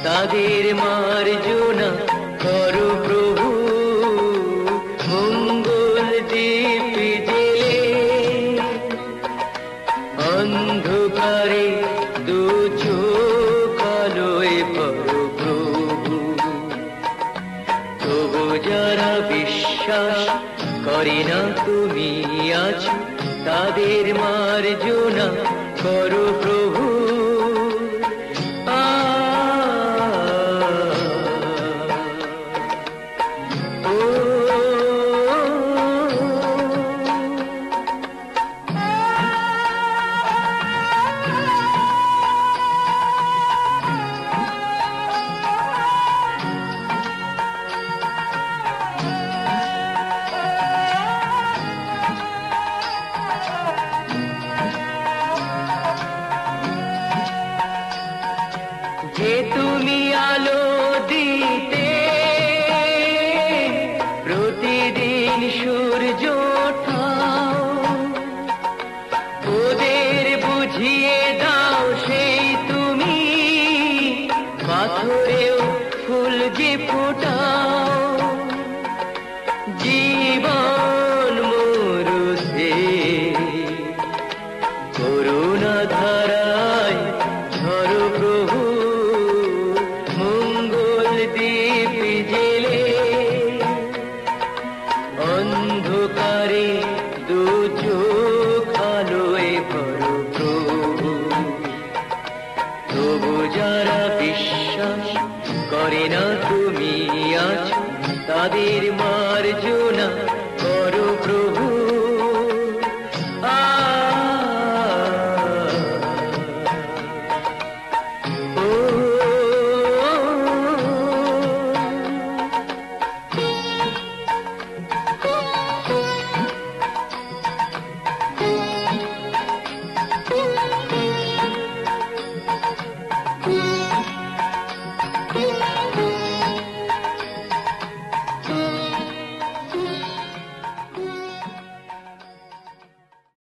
তাদের মার্জনা করো প্রভু, মঙ্গল দীপ জেলে। অন্ধকারে দু চোখ আলোয় করো প্রভু, তবু যারা বিশ্বাস করে না তুমি আছো, তাদের মার্জনা করো প্রভু। যে তুমি আলো দিতে প্রতিদিন সূর্য ওঠাও, ওদের বুঝিয়ে দাও সেই তুমি পাথরেও ফুল যে ফোটাও। জীবন মরুতে করুণা ধারায় ঝরো প্রভু, মঙ্গল দীপ জেলে। অন্ধকারে দু চোখ আলোয় ভরো প্রভু, তবু যারা বিশ্বাস করে না তুমি আছো, তাদের